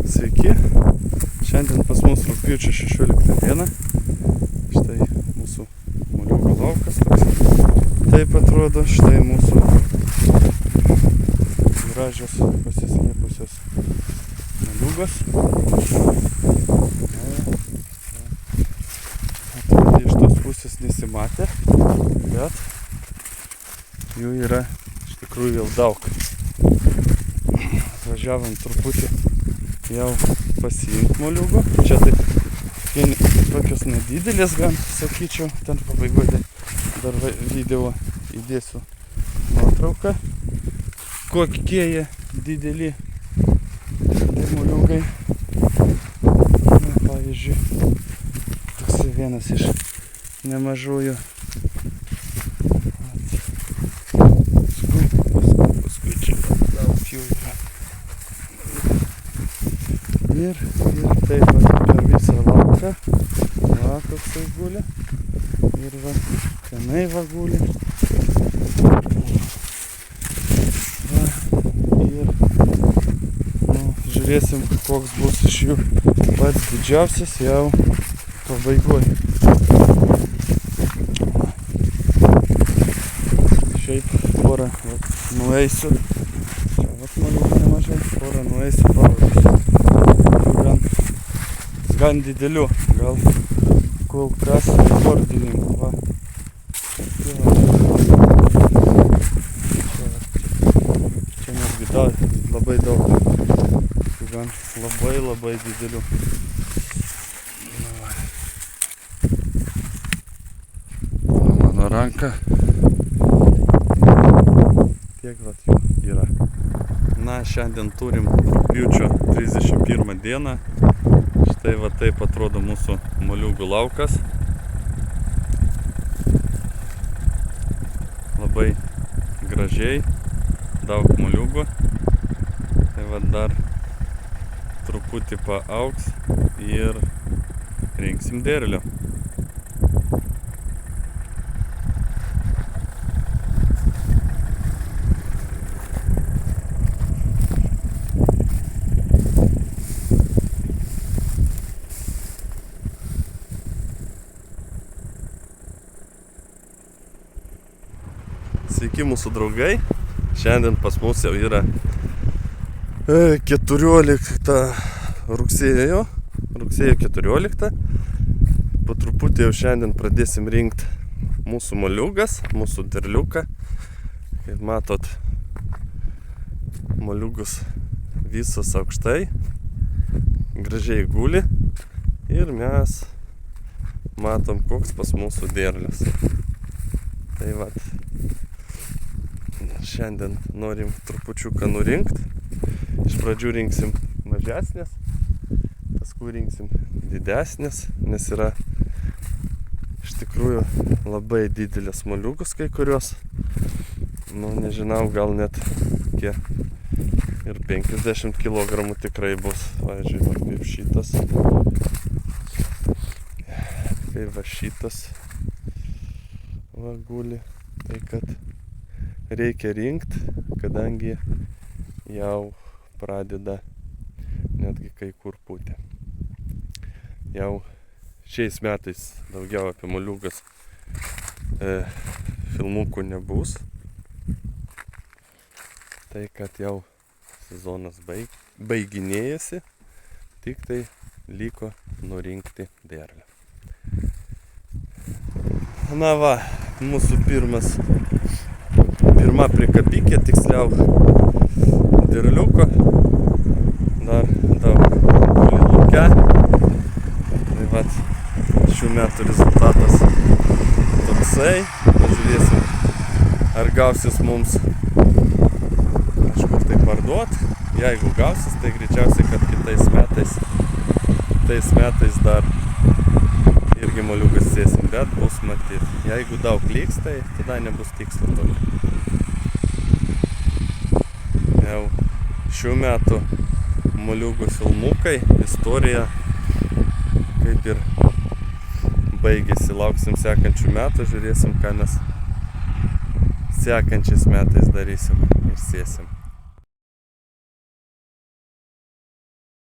Sveiki, šiandien pas mus rugpjūčio 16 diena. Štai mūsų moliūgų laukas toks. Taip atrodo, štai mūsų gražios pasislėpusios moliūgos. Atrodė, iš tos pusės nesimatė, bet jų yra iš tikrųjų jau daug. Važiavom truputį jau pasiimti moliūgų. Čia taip tokios nedidelės gan, sakyčiau. Ten pabaigoje dar video įdėsiu nuotrauką. Kokie jie dideli moliūgai. Pavyzdžiui, toks vienas iš nemažųjų. Paskui čia daug jų yra. Ir taip per visą lauką. Va, koksai guli. Ir va, tenai va guli. Va, ir žiūrėsim, koks bus iš jų pats didžiausias jau pabaigoje. Šiaip porą nueisiu. Čia vat moliūgų nemažai. Porą nueisiu parodysiu. Gan didelių, gal kol kas rekordininkų. Va. Čia netgi labai daug. Gan labai didelių. Mano ranka. Tiek vat jų yra. Na, šiandien turim rugpjūčio 31 dieną. Štai va taip atrodo mūsų moliūgų laukas. Labai gražiai, daug moliūgų. Tai va dar truputį paaugs ir rinksim derlių. Sveiki mūsų draugai, šiandien pas mus jau yra 14 rugsėjo 14. Po truputį jau šiandien pradėsim rinkti mūsų moliūgas, mūsų derliuką. Kaip matot, moliūgus visos aukštai, gražiai guli ir mes matom, koks pas mūsų derlius. Tai vat. Šiandien norim trupučiuką nurinkt. Iš pradžių rinksim mažesnės, paskui rinksim didesnės, nes yra iš tikrųjų labai didelės moliūgus kai kurios. Nu, nežinau, gal net ir 50 kg tikrai bus. Pavyzdžiui, va, kaip šitas. Kaip va šitas va guli. Tai kad reikia rinkti, kadangi jau pradeda netgi kai kur pūti. Jau šiais metais daugiau apie moliūgas filmukų nebus. Tai kad jau sezonas baiginėjasi, tik tai liko nurinkti derlių. Na va, mūsų pirma prikapikė, tiksliau derliuko. Dar daug guli lauke. Tai vat, šių metų rezultatas toksai. Pažiūrėsim, ar gausis mums kažkur tai parduot. Jeigu gausis, tai greičiausiai, kad kitais metais dar irgi moliūgas sėsim, bet bus matyti. Jeigu daug liks, tai tada nebus tikslo toliau. Jau šių metų moliūgų filmukai, istorija kaip ir baigėsi. Lauksim sekančių metų, žiūrėsim, ką mes sekančiais metais darysim ir sėsim.